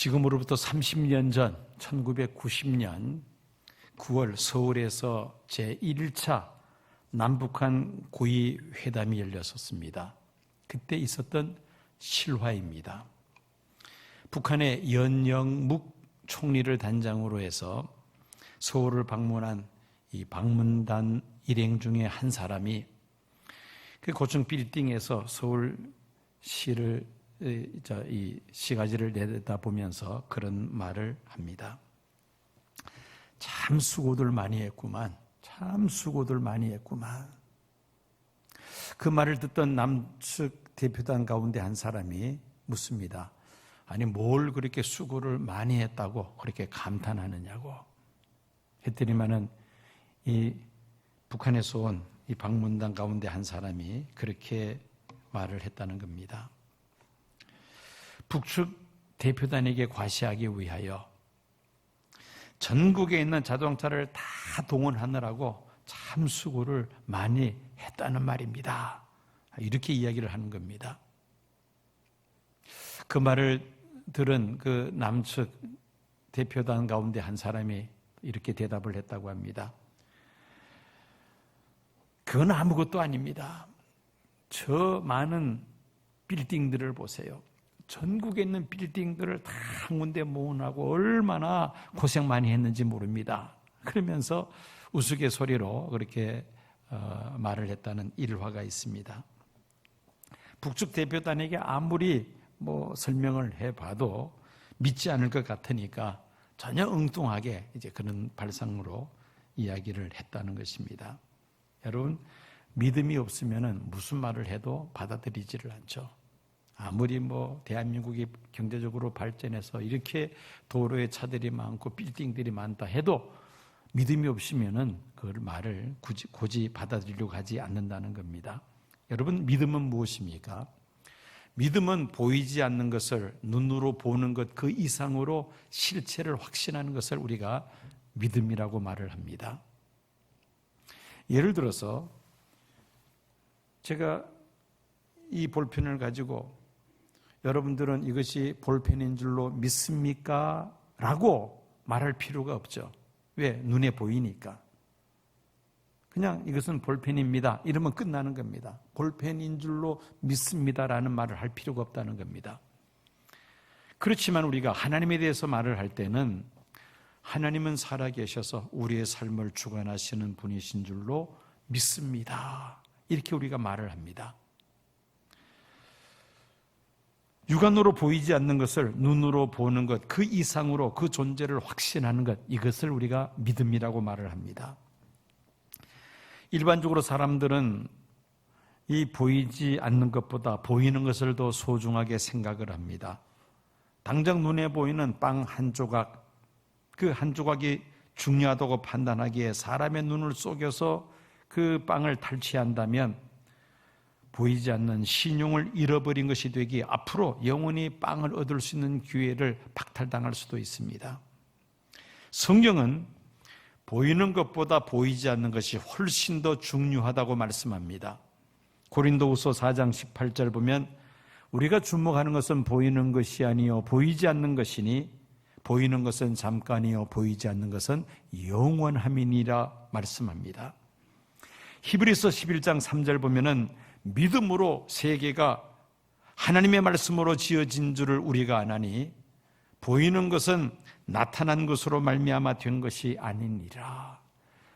지금으로부터 30년 전 1990년 9월 서울에서 제1차 남북한 고위 회담이 열렸었습니다. 그때 있었던 실화입니다. 북한의 연영묵 총리를 단장으로 해서 서울을 방문한 이 방문단 일행 중에 한 사람이 그 고층 빌딩에서 서울시를 이 시가지를 내다보면서 그런 말을 합니다. 참 수고들 많이 했구만. 참 수고들 많이 했구만. 그 말을 듣던 남측 대표단 가운데 한 사람이 묻습니다. 아니 뭘 그렇게 수고를 많이 했다고 그렇게 감탄하느냐고 했더니만은 이 북한에서 온 이 방문단 가운데 한 사람이 그렇게 말을 했다는 겁니다. 북측 대표단에게 과시하기 위하여 전국에 있는 자동차를 다 동원하느라고 참 수고를 많이 했다는 말입니다. 이렇게 이야기를 하는 겁니다. 그 말을 들은 그 남측 대표단 가운데 한 사람이 이렇게 대답을 했다고 합니다. 그건 아무것도 아닙니다. 저 많은 빌딩들을 보세요. 전국에 있는 빌딩들을 다 한 군데 모으라고 얼마나 고생 많이 했는지 모릅니다. 그러면서 우스갯소리로 그렇게 말을 했다는 일화가 있습니다. 북측 대표단에게 아무리 설명을 해봐도 믿지 않을 것 같으니까 전혀 엉뚱하게 이제 그런 발상으로 이야기를 했다는 것입니다. 여러분, 믿음이 없으면 무슨 말을 해도 받아들이지를 않죠. 아무리 대한민국이 경제적으로 발전해서 이렇게 도로에 차들이 많고 빌딩들이 많다 해도 믿음이 없으면 그 말을 굳이 받아들이려고 하지 않는다는 겁니다. 여러분, 믿음은 무엇입니까? 믿음은 보이지 않는 것을 눈으로 보는 것 그 이상으로 실체를 확신하는 것을 우리가 믿음이라고 말을 합니다. 예를 들어서 제가 이 볼펜을 가지고 여러분들은 이것이 볼펜인 줄로 믿습니까? 라고 말할 필요가 없죠. 왜? 눈에 보이니까. 그냥 이것은 볼펜입니다. 이러면 끝나는 겁니다. 볼펜인 줄로 믿습니다라는 말을 할 필요가 없다는 겁니다. 그렇지만 우리가 하나님에 대해서 말을 할 때는 하나님은 살아계셔서 우리의 삶을 주관하시는 분이신 줄로 믿습니다. 이렇게 우리가 말을 합니다. 육안으로 보이지 않는 것을 눈으로 보는 것, 그 이상으로 그 존재를 확신하는 것, 이것을 우리가 믿음이라고 말을 합니다. 일반적으로 사람들은 이 보이지 않는 것보다 보이는 것을 더 소중하게 생각을 합니다. 당장 눈에 보이는 빵 한 조각, 그 한 조각이 중요하다고 판단하기에 사람의 눈을 속여서 그 빵을 탈취한다면 보이지 않는 신용을 잃어버린 것이 되기 앞으로 영원히 빵을 얻을 수 있는 기회를 박탈당할 수도 있습니다. 성경은 보이는 것보다 보이지 않는 것이 훨씬 더 중요하다고 말씀합니다. 고린도후서 4장 18절 보면 우리가 주목하는 것은 보이는 것이 아니요 보이지 않는 것이니 보이는 것은 잠깐이요 보이지 않는 것은 영원함이니라 말씀합니다. 히브리서 11장 3절 보면은 믿음으로 세계가 하나님의 말씀으로 지어진 줄을 우리가 아나니 보이는 것은 나타난 것으로 말미암아 된 것이 아니니라.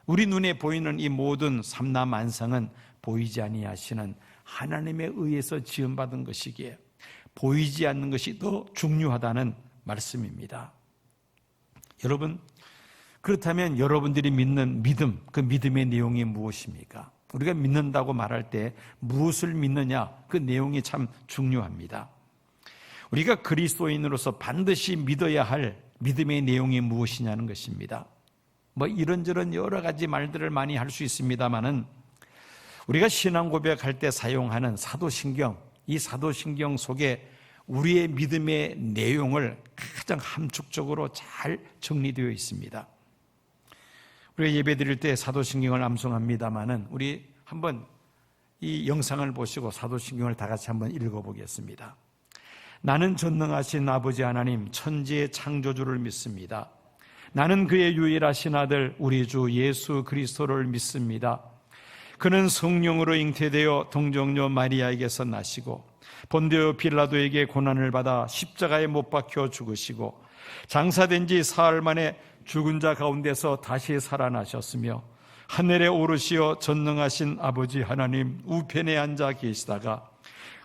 우리 눈에 보이는 이 모든 삼라만상은 보이지 아니하시는 하나님에 의해서 지음받은 것이기에 보이지 않는 것이 더 중요하다는 말씀입니다. 여러분, 그렇다면 여러분들이 믿는 믿음, 그 믿음의 내용이 무엇입니까? 우리가 믿는다고 말할 때 무엇을 믿느냐, 그 내용이 참 중요합니다. 우리가 그리스도인으로서 반드시 믿어야 할 믿음의 내용이 무엇이냐는 것입니다. 이런저런 여러 가지 말들을 많이 할 수 있습니다만은 우리가 신앙 고백할 때 사용하는 사도신경, 이 사도신경 속에 우리의 믿음의 내용을 가장 함축적으로 잘 정리되어 있습니다. 우리가 예배 드릴 때 사도신경을 암송합니다만은 우리 한번 이 영상을 보시고 사도신경을 다 같이 한번 읽어보겠습니다. 나는 전능하신 아버지 하나님, 천지의 창조주를 믿습니다. 나는 그의 유일하신 아들 우리 주 예수 그리스도를 믿습니다. 그는 성령으로 잉태되어 동정녀 마리아에게서 나시고 본디오 빌라도에게 고난을 받아 십자가에 못 박혀 죽으시고 장사된 지 사흘 만에 죽은 자 가운데서 다시 살아나셨으며 하늘에 오르시어 전능하신 아버지 하나님 우편에 앉아 계시다가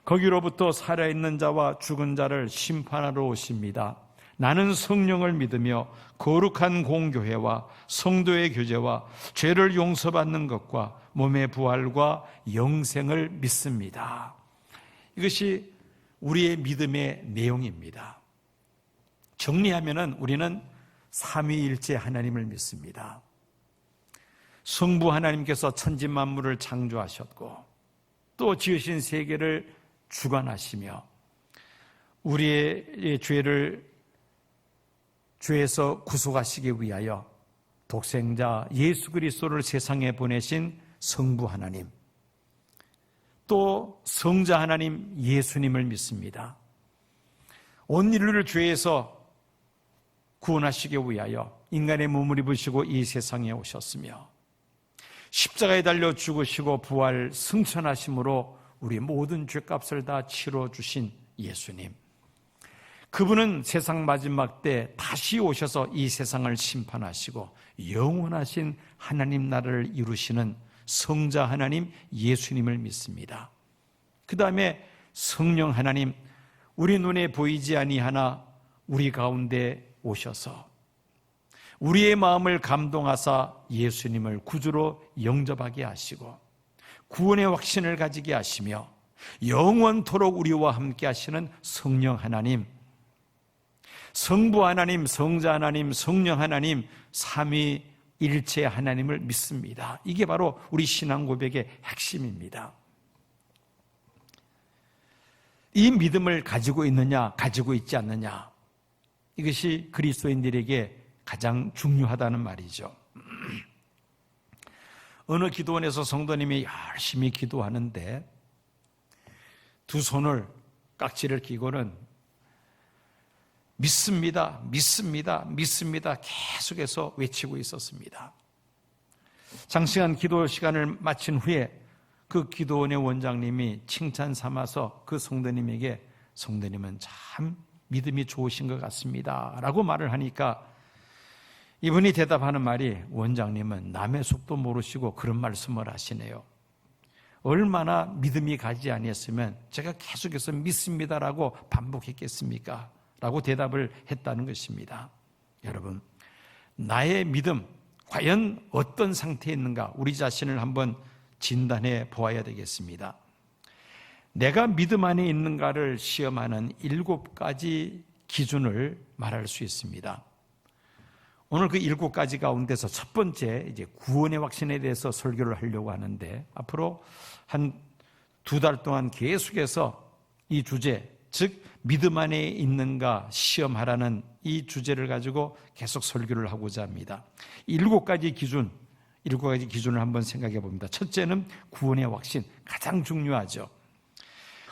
거기로부터 살아있는 자와 죽은 자를 심판하러 오십니다. 나는 성령을 믿으며 거룩한 공교회와 성도의 교제와 죄를 용서받는 것과 몸의 부활과 영생을 믿습니다. 이것이 우리의 믿음의 내용입니다. 정리하면은 우리는 삼위일체 하나님을 믿습니다. 성부 하나님께서 천지 만물을 창조하셨고 또 지으신 세계를 주관하시며 우리의 죄에서 구속하시기 위하여 독생자 예수 그리스도를 세상에 보내신 성부 하나님, 또 성자 하나님 예수님을 믿습니다. 온 인류를 죄에서 구원하시기 위하여 인간의 몸을 입으시고 이 세상에 오셨으며 십자가에 달려 죽으시고 부활 승천하심으로 우리 모든 죄값을 다 치러주신 예수님, 그분은 세상 마지막 때 다시 오셔서 이 세상을 심판하시고 영원하신 하나님 나라를 이루시는 성자 하나님 예수님을 믿습니다. 그 다음에 성령 하나님, 우리 눈에 보이지 아니하나 우리 가운데 오셔서 우리의 마음을 감동하사 예수님을 구주로 영접하게 하시고 구원의 확신을 가지게 하시며 영원토록 우리와 함께 하시는 성령 하나님, 성부 하나님, 성자 하나님, 성령 하나님, 삼위일체 하나님을 믿습니다. 이게 바로 우리 신앙 고백의 핵심입니다. 이 믿음을 가지고 있느냐, 가지고 있지 않느냐, 이것이 그리스도인들에게 가장 중요하다는 말이죠. 어느 기도원에서 성도님이 열심히 기도하는데 두 손을 깍지를 끼고는 믿습니다, 믿습니다, 믿습니다 계속해서 외치고 있었습니다. 장시간 기도 시간을 마친 후에 그 기도원의 원장님이 칭찬 삼아서 그 성도님에게 성도님은 참 믿음이 좋으신 것 같습니다 라고 말을 하니까 이분이 대답하는 말이, 원장님은 남의 속도 모르시고 그런 말씀을 하시네요. 얼마나 믿음이 가지 아니었으면 제가 계속해서 믿습니다라고 반복했겠습니까? 라고 대답을 했다는 것입니다. 여러분, 나의 믿음 과연 어떤 상태에 있는가 우리 자신을 한번 진단해 보아야 되겠습니다. 내가 믿음 안에 있는가를 시험하는 7가지 기준을 말할 수 있습니다. 오늘 그 7가지 가운데서 첫 번째 이제 구원의 확신에 대해서 설교를 하려고 하는데 앞으로 한 2달 동안 계속해서 이 주제, 즉 믿음 안에 있는가 시험하라는 이 주제를 가지고 계속 설교를 하고자 합니다. 7가지 기준을 한번 생각해 봅니다. 첫째는 구원의 확신, 가장 중요하죠.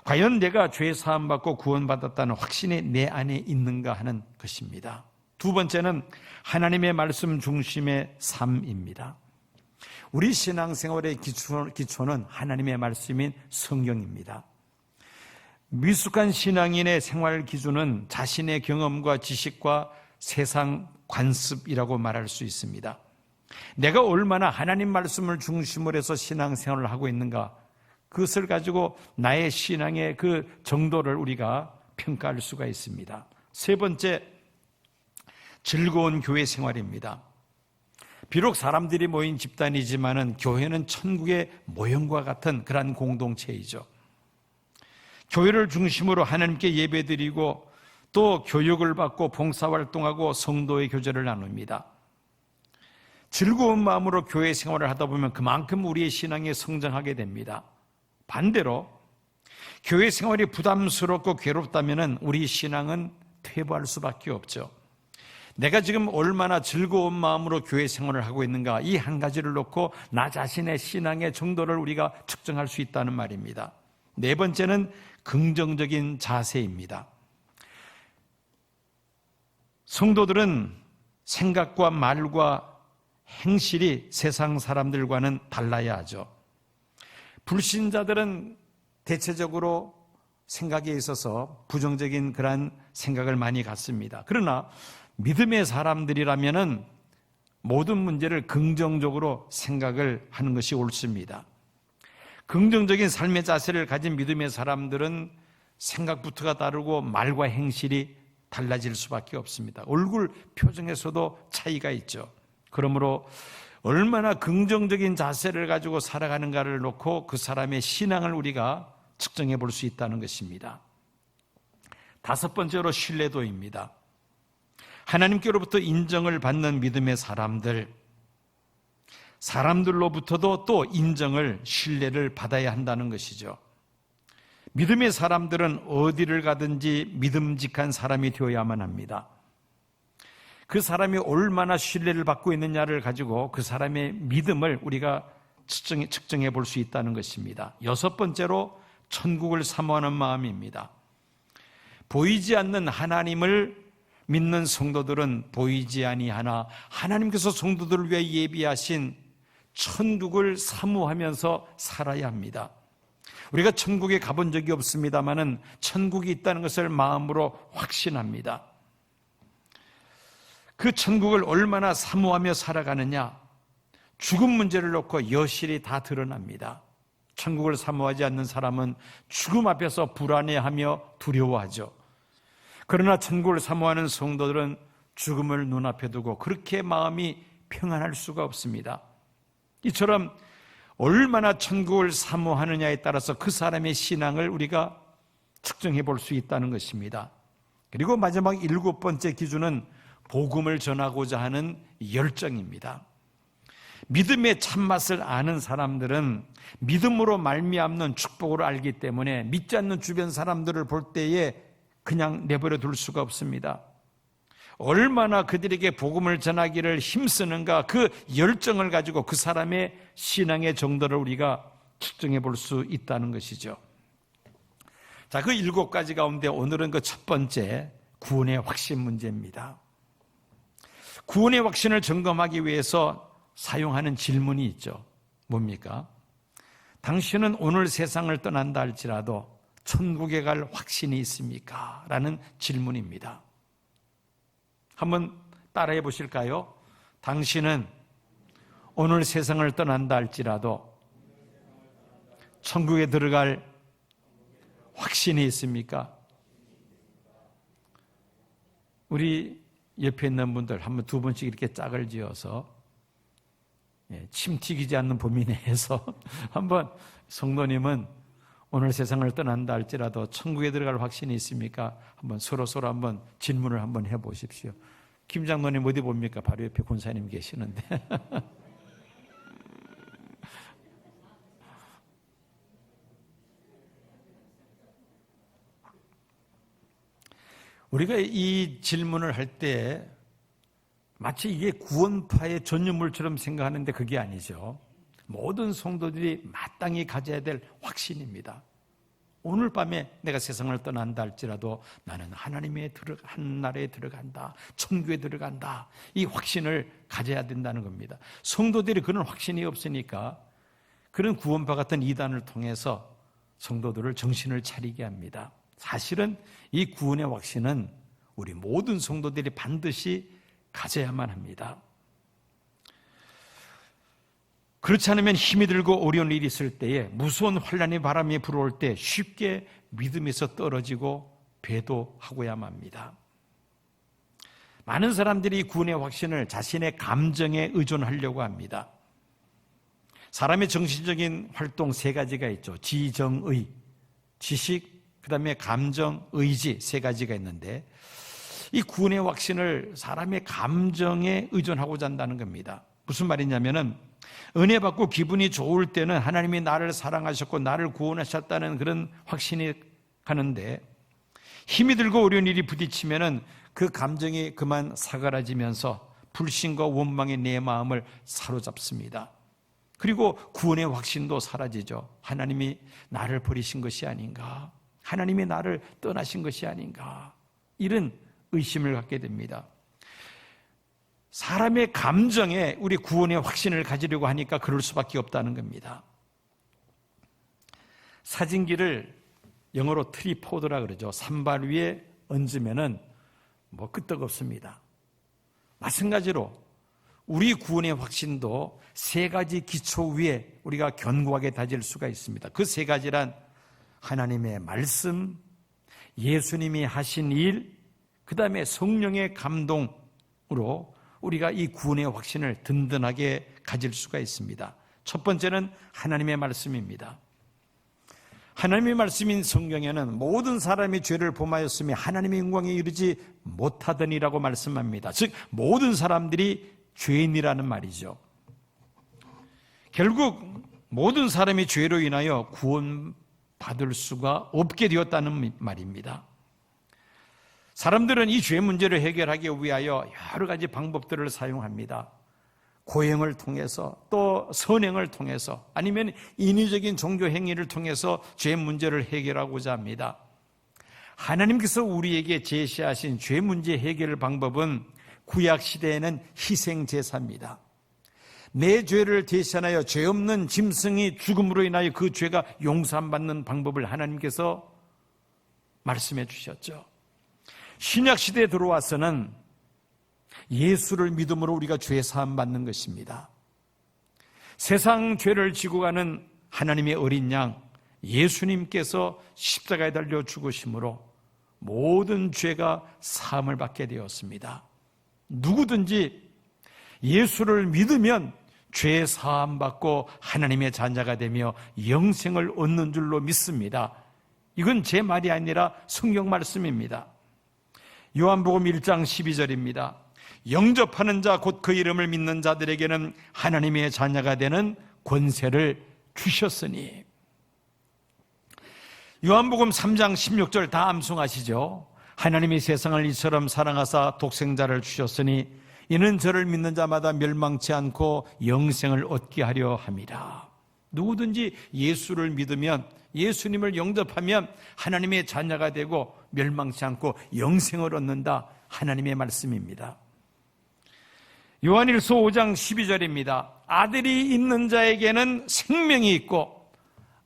과연 내가 죄 사함 받고 구원받았다는 확신이 내 안에 있는가 하는 것입니다. 두 번째는 하나님의 말씀 중심의 삶입니다. 우리 신앙생활의 기초는 하나님의 말씀인 성경입니다. 미숙한 신앙인의 생활 기준은 자신의 경험과 지식과 세상 관습이라고 말할 수 있습니다. 내가 얼마나 하나님 말씀을 중심으로 해서 신앙생활을 하고 있는가, 그것을 가지고 나의 신앙의 그 정도를 우리가 평가할 수가 있습니다. 세 번째, 즐거운 교회 생활입니다. 비록 사람들이 모인 집단이지만은 교회는 천국의 모형과 같은 그러한 공동체이죠. 교회를 중심으로 하나님께 예배드리고 또 교육을 받고 봉사활동하고 성도의 교제를 나눕니다. 즐거운 마음으로 교회 생활을 하다 보면 그만큼 우리의 신앙이 성장하게 됩니다. 반대로 교회 생활이 부담스럽고 괴롭다면 우리 신앙은 퇴보할 수밖에 없죠. 내가 지금 얼마나 즐거운 마음으로 교회 생활을 하고 있는가, 이 한 가지를 놓고 나 자신의 신앙의 정도를 우리가 측정할 수 있다는 말입니다. 네 번째는 긍정적인 자세입니다. 성도들은 생각과 말과 행실이 세상 사람들과는 달라야 하죠. 불신자들은 대체적으로 생각에 있어서 부정적인 그러한 생각을 많이 갖습니다. 그러나 믿음의 사람들이라면은 모든 문제를 긍정적으로 생각을 하는 것이 옳습니다. 긍정적인 삶의 자세를 가진 믿음의 사람들은 생각부터가 다르고 말과 행실이 달라질 수밖에 없습니다. 얼굴 표정에서도 차이가 있죠. 그러므로 얼마나 긍정적인 자세를 가지고 살아가는가를 놓고 그 사람의 신앙을 우리가 측정해 볼 수 있다는 것입니다. 다섯 번째로 신뢰도입니다. 하나님께로부터 인정을 받는 믿음의 사람들로부터도 또 인정을, 신뢰를 받아야 한다는 것이죠. 믿음의 사람들은 어디를 가든지 믿음직한 사람이 되어야만 합니다. 그 사람이 얼마나 신뢰를 받고 있느냐를 가지고 그 사람의 믿음을 우리가 측정해 볼 수 있다는 것입니다. 여섯 번째로 천국을 사모하는 마음입니다. 보이지 않는 하나님을 믿는 성도들은 보이지 아니하나 하나님께서 성도들을 위해 예비하신 천국을 사모하면서 살아야 합니다. 우리가 천국에 가본 적이 없습니다마는 천국이 있다는 것을 마음으로 확신합니다. 그 천국을 얼마나 사모하며 살아가느냐, 죽음 문제를 놓고 여실히 다 드러납니다. 천국을 사모하지 않는 사람은 죽음 앞에서 불안해하며 두려워하죠. 그러나 천국을 사모하는 성도들은 죽음을 눈앞에 두고 그렇게 마음이 평안할 수가 없습니다. 이처럼 얼마나 천국을 사모하느냐에 따라서 그 사람의 신앙을 우리가 측정해 볼 수 있다는 것입니다. 그리고 마지막 일곱 번째 기준은 복음을 전하고자 하는 열정입니다. 믿음의 참맛을 아는 사람들은 믿음으로 말미암는 축복을 알기 때문에 믿지 않는 주변 사람들을 볼 때에 그냥 내버려 둘 수가 없습니다. 얼마나 그들에게 복음을 전하기를 힘쓰는가, 그 열정을 가지고 그 사람의 신앙의 정도를 우리가 측정해 볼 수 있다는 것이죠. 자, 그 일곱 가지 가운데 오늘은 그 첫 번째 구원의 확신 문제입니다. 구원의 확신을 점검하기 위해서 사용하는 질문이 있죠. 뭡니까? 당신은 오늘 세상을 떠난다 할지라도 천국에 갈 확신이 있습니까? 라는 질문입니다. 한번 따라해 보실까요? 당신은 오늘 세상을 떠난다 할지라도 천국에 들어갈 확신이 있습니까? 우리 옆에 있는 분들 한번 두 번씩 이렇게 짝을 지어서 침 튀기지 않는 범위 내에서 한번 성도님은 오늘 세상을 떠난다 할지라도 천국에 들어갈 확신이 있습니까? 한번 서로 한번 질문을 한번 해보십시오. 김 장로님 어디 봅니까? 바로 옆에 권사님 계시는데. 우리가 이 질문을 할 때 마치 이게 구원파의 전유물처럼 생각하는데 그게 아니죠. 모든 성도들이 마땅히 가져야 될 확신입니다. 오늘 밤에 내가 세상을 떠난다 할지라도 나는 하나님의 한 나라에 들어간다, 천국에 들어간다, 이 확신을 가져야 된다는 겁니다. 성도들이 그런 확신이 없으니까 그런 구원파 같은 이단을 통해서 성도들을 정신을 차리게 합니다. 사실은 이 구원의 확신은 우리 모든 성도들이 반드시 가져야만 합니다. 그렇지 않으면 힘이 들고 어려운 일이 있을 때에, 무서운 환난의 바람이 불어올 때 쉽게 믿음에서 떨어지고 배도하고야만 합니다. 많은 사람들이 구원의 확신을 자신의 감정에 의존하려고 합니다. 사람의 정신적인 활동 세 가지가 있죠. 지정의, 지식, 그 다음에 감정, 의지 세 가지가 있는데 이 구원의 확신을 사람의 감정에 의존하고자 한다는 겁니다. 무슨 말이냐면은 은혜 받고 기분이 좋을 때는 하나님이 나를 사랑하셨고 나를 구원하셨다는 그런 확신이 가는데, 힘이 들고 어려운 일이 부딪히면은 그 감정이 그만 사그라지면서 불신과 원망의 내 마음을 사로잡습니다. 그리고 구원의 확신도 사라지죠. 하나님이 나를 버리신 것이 아닌가, 하나님이 나를 떠나신 것이 아닌가, 이런 의심을 갖게 됩니다. 사람의 감정에 우리 구원의 확신을 가지려고 하니까 그럴 수밖에 없다는 겁니다. 사진기를 영어로 트리포드라 그러죠. 산발 위에 얹으면은 뭐 끄떡없습니다. 마찬가지로 우리 구원의 확신도 세 가지 기초 위에 우리가 견고하게 다질 수가 있습니다. 그 세 가지란 하나님의 말씀, 예수님이 하신 일, 그 다음에 성령의 감동으로 우리가 이 구원의 확신을 든든하게 가질 수가 있습니다. 첫 번째는 하나님의 말씀입니다. 하나님의 말씀인 성경에는 모든 사람이 죄를 범하였으며 하나님의 영광에 이르지 못하더니라고 말씀합니다. 즉 모든 사람들이 죄인이라는 말이죠. 결국 모든 사람이 죄로 인하여 구원받을 수가 없게 되었다는 말입니다. 사람들은 이 죄 문제를 해결하기 위하여 여러 가지 방법들을 사용합니다. 고행을 통해서 또 선행을 통해서 아니면 인위적인 종교 행위를 통해서 죄 문제를 해결하고자 합니다. 하나님께서 우리에게 제시하신 죄 문제 해결 방법은 구약 시대에는 희생 제사입니다. 내 죄를 대신하여 죄 없는 짐승이 죽음으로 인하여 그 죄가 용서받는 방법을 하나님께서 말씀해 주셨죠. 신약 시대에 들어와서는 예수를 믿음으로 우리가 죄 사함 받는 것입니다. 세상 죄를 지고 가는 하나님의 어린 양 예수님께서 십자가에 달려 죽으심으로 모든 죄가 사함을 받게 되었습니다. 누구든지 예수를 믿으면 죄 사함 받고 하나님의 자녀가 되며 영생을 얻는 줄로 믿습니다. 이건 제 말이 아니라 성경 말씀입니다. 요한복음 1장 12절입니다. 영접하는 자 곧 그 이름을 믿는 자들에게는 하나님의 자녀가 되는 권세를 주셨으니. 요한복음 3장 16절 다 암송하시죠. 하나님이 세상을 이처럼 사랑하사 독생자를 주셨으니 이는 저를 믿는 자마다 멸망치 않고 영생을 얻게 하려 함이라. 누구든지 예수를 믿으면, 예수님을 영접하면 하나님의 자녀가 되고 멸망치 않고 영생을 얻는다. 하나님의 말씀입니다. 요한일서 5장 12절입니다. 아들이 있는 자에게는 생명이 있고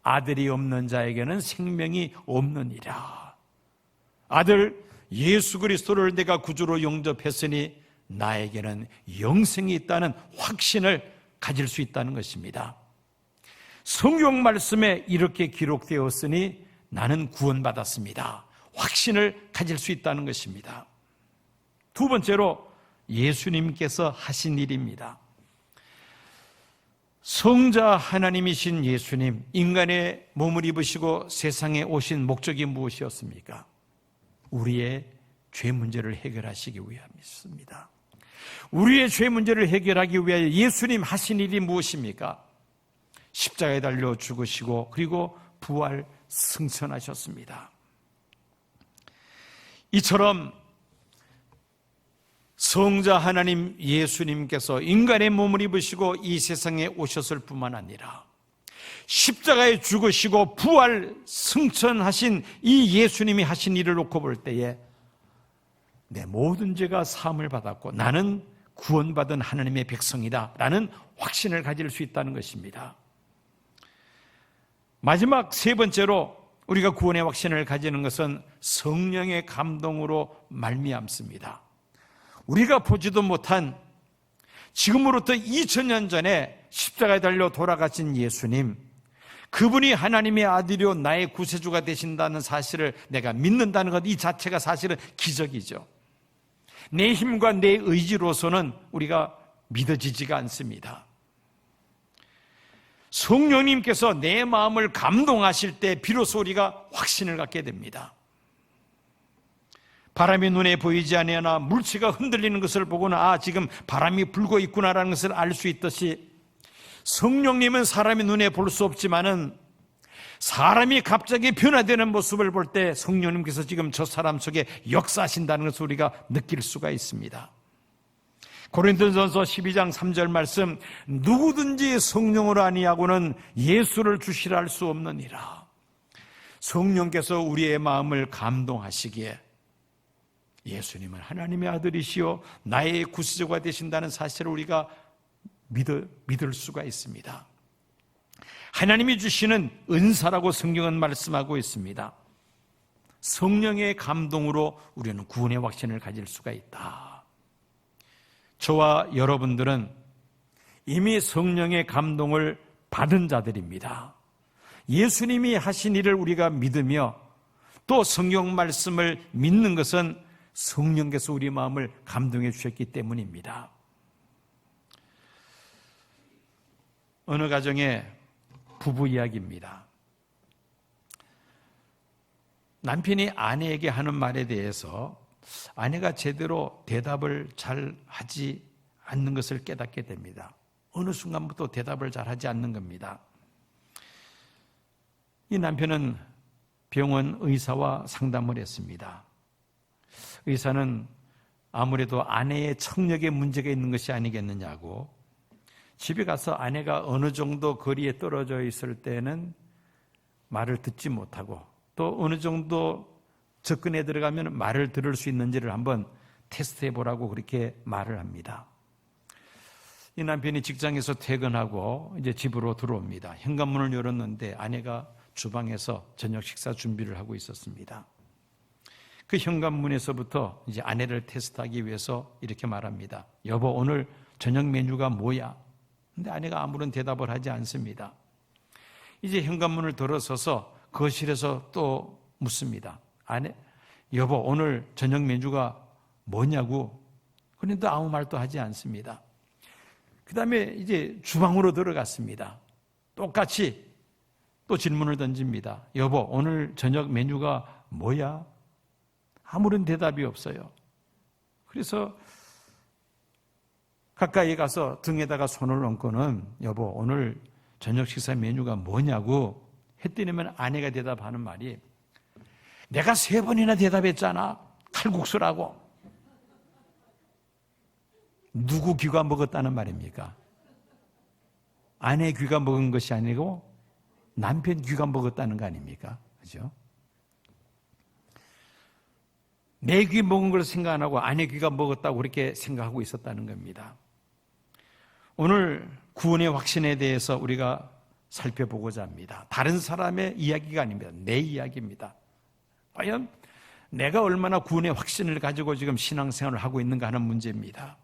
아들이 없는 자에게는 생명이 없느니라. 아들 예수 그리스도를 내가 구주로 영접했으니 나에게는 영생이 있다는 확신을 가질 수 있다는 것입니다. 성경 말씀에 이렇게 기록되었으니 나는 구원받았습니다. 확신을 가질 수 있다는 것입니다. 두 번째로 예수님께서 하신 일입니다. 성자 하나님이신 예수님, 인간의 몸을 입으시고 세상에 오신 목적이 무엇이었습니까? 우리의 죄 문제를 해결하시기 위함이었습니다. 우리의 죄 문제를 해결하기 위하여 예수님 하신 일이 무엇입니까? 십자가에 달려 죽으시고 그리고 부활 승천하셨습니다. 이처럼 성자 하나님 예수님께서 인간의 몸을 입으시고 이 세상에 오셨을 뿐만 아니라 십자가에 죽으시고 부활 승천하신 이 예수님이 하신 일을 놓고 볼 때에 내 모든 죄가 사함을 받았고 나는 구원받은 하나님의 백성이다 라는 확신을 가질 수 있다는 것입니다. 마지막 세 번째로 우리가 구원의 확신을 가지는 것은 성령의 감동으로 말미암습니다. 우리가 보지도 못한 지금으로부터 2000년 전에 십자가에 달려 돌아가신 예수님, 그분이 하나님의 아들이요 나의 구세주가 되신다는 사실을 내가 믿는다는 것, 이 자체가 사실은 기적이죠. 내 힘과 내 의지로서는 우리가 믿어지지가 않습니다. 성령님께서 내 마음을 감동하실 때 비로소 우리가 확신을 갖게 됩니다. 바람이 눈에 보이지 아니하나 물체가 흔들리는 것을 보거나 지금 바람이 불고 있구나라는 것을 알 수 있듯이 성령님은 사람이 눈에 볼 수 없지만은 사람이 갑자기 변화되는 모습을 볼 때 성령님께서 지금 저 사람 속에 역사하신다는 것을 우리가 느낄 수가 있습니다. 고린도전서 12장 3절 말씀, 누구든지 성령으로 아니하고는 예수를 주시라 할 수 없느니라. 성령께서 우리의 마음을 감동하시기에 예수님은 하나님의 아들이시요 나의 구세주가 되신다는 사실을 우리가 믿을 수가 있습니다. 하나님이 주시는 은사라고 성경은 말씀하고 있습니다. 성령의 감동으로 우리는 구원의 확신을 가질 수가 있다. 저와 여러분들은 이미 성령의 감동을 받은 자들입니다. 예수님이 하신 일을 우리가 믿으며 또 성경 말씀을 믿는 것은 성령께서 우리 마음을 감동해 주셨기 때문입니다. 어느 가정의 부부 이야기입니다. 남편이 아내에게 하는 말에 대해서 아내가 제대로 대답을 잘 하지 않는 것을 깨닫게 됩니다. 어느 순간부터 대답을 잘 하지 않는 겁니다. 이 남편은 병원 의사와 상담을 했습니다. 의사는 아무래도 아내의 청력에 문제가 있는 것이 아니겠느냐고, 집에 가서 아내가 어느 정도 거리에 떨어져 있을 때는 말을 듣지 못하고 또 어느 정도 접근해 들어가면 말을 들을 수 있는지를 한번 테스트해 보라고 그렇게 말을 합니다. 이 남편이 직장에서 퇴근하고 이제 집으로 들어옵니다. 현관문을 열었는데 아내가 주방에서 저녁 식사 준비를 하고 있었습니다. 그 현관문에서부터 이제 아내를 테스트하기 위해서 이렇게 말합니다. 여보, 오늘 저녁 메뉴가 뭐야? 근데 아내가 아무런 대답을 하지 않습니다. 이제 현관문을 들어서서 거실에서 또 묻습니다. 여보, 오늘 저녁 메뉴가 뭐냐고. 그런데 아무 말도 하지 않습니다. 그 다음에 이제 주방으로 들어갔습니다. 똑같이 또 질문을 던집니다. 여보, 오늘 저녁 메뉴가 뭐야? 아무런 대답이 없어요. 그래서 가까이 가서 등에다가 손을 얹고는 여보, 오늘 저녁 식사 메뉴가 뭐냐고 했더니만 아내가 대답하는 말이 내가 3번이나 대답했잖아. 칼국수라고. 누구 귀가 먹었다는 말입니까? 아내 귀가 먹은 것이 아니고 남편 귀가 먹었다는 거 아닙니까? 그죠? 내 귀 먹은 걸 생각 안 하고 아내 귀가 먹었다고 그렇게 생각하고 있었다는 겁니다. 오늘 구원의 확신에 대해서 우리가 살펴보고자 합니다. 다른 사람의 이야기가 아닙니다. 내 이야기입니다. 과연 내가 얼마나 구원의 확신을 가지고 지금 신앙생활을 하고 있는가 하는 문제입니다.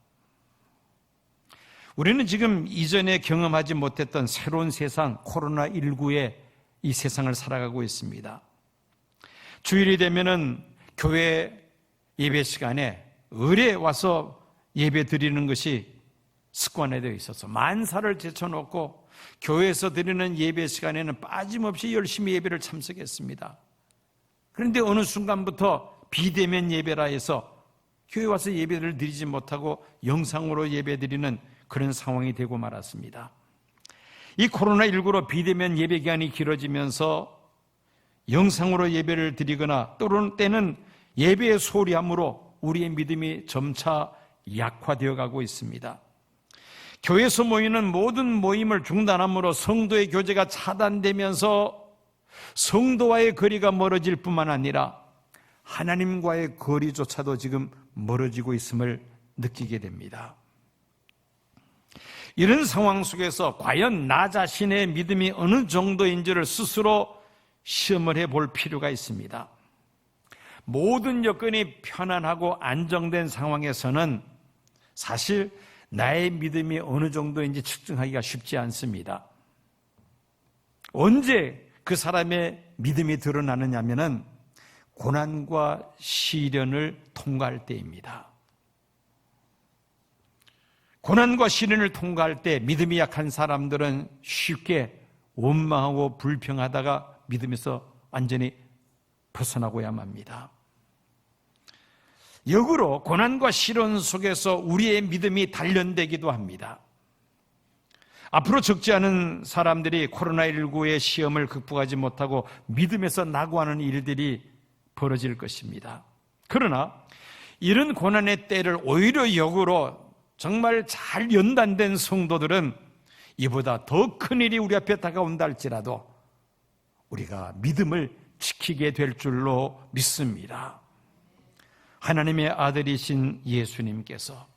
우리는 지금 이전에 경험하지 못했던 새로운 세상, 코로나19의 이 세상을 살아가고 있습니다. 주일이 되면은 교회 예배 시간에 을에 와서 예배 드리는 것이 습관화되어 있어서 만사를 제쳐놓고 교회에서 드리는 예배 시간에는 빠짐없이 열심히 예배를 참석했습니다. 그런데 어느 순간부터 비대면 예배라 해서 교회 와서 예배를 드리지 못하고 영상으로 예배 드리는 그런 상황이 되고 말았습니다. 이 코로나19로 비대면 예배 기간이 길어지면서 영상으로 예배를 드리거나 때는 예배의 소리함으로 우리의 믿음이 점차 약화되어 가고 있습니다. 교회에서 모이는 모든 모임을 중단함으로 성도의 교제가 차단되면서 성도와의 거리가 멀어질 뿐만 아니라 하나님과의 거리조차도 지금 멀어지고 있음을 느끼게 됩니다. 이런 상황 속에서 과연 나 자신의 믿음이 어느 정도인지를 스스로 시험을 해볼 필요가 있습니다. 모든 여건이 편안하고 안정된 상황에서는 사실 나의 믿음이 어느 정도인지 측정하기가 쉽지 않습니다. 언제 그 사람의 믿음이 드러나느냐면은 고난과 시련을 통과할 때입니다. 고난과 시련을 통과할 때 믿음이 약한 사람들은 쉽게 원망하고 불평하다가 믿음에서 완전히 벗어나고야만 합니다. 역으로 고난과 시련 속에서 우리의 믿음이 단련되기도 합니다. 앞으로 적지 않은 사람들이 코로나19의 시험을 극복하지 못하고 믿음에서 낙오하는 일들이 벌어질 것입니다. 그러나 이런 고난의 때를 오히려 역으로 정말 잘 연단된 성도들은 이보다 더 큰 일이 우리 앞에 다가온다 할지라도 우리가 믿음을 지키게 될 줄로 믿습니다. 하나님의 아들이신 예수님께서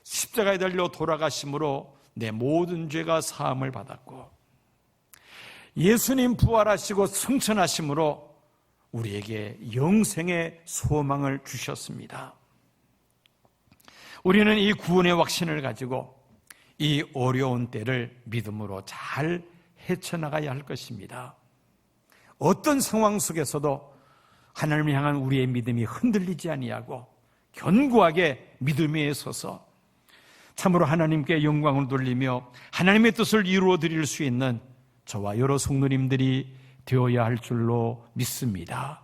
십자가에 달려 돌아가심으로 내 모든 죄가 사함을 받았고, 예수님 부활하시고 승천하심으로 우리에게 영생의 소망을 주셨습니다. 우리는 이 구원의 확신을 가지고 이 어려운 때를 믿음으로 잘 헤쳐나가야 할 것입니다. 어떤 상황 속에서도 하나님을 향한 우리의 믿음이 흔들리지 아니하고 견고하게 믿음 위에 서서 참으로 하나님께 영광을 돌리며 하나님의 뜻을 이루어 드릴 수 있는 저와 여러 성도님들이 되어야 할 줄로 믿습니다.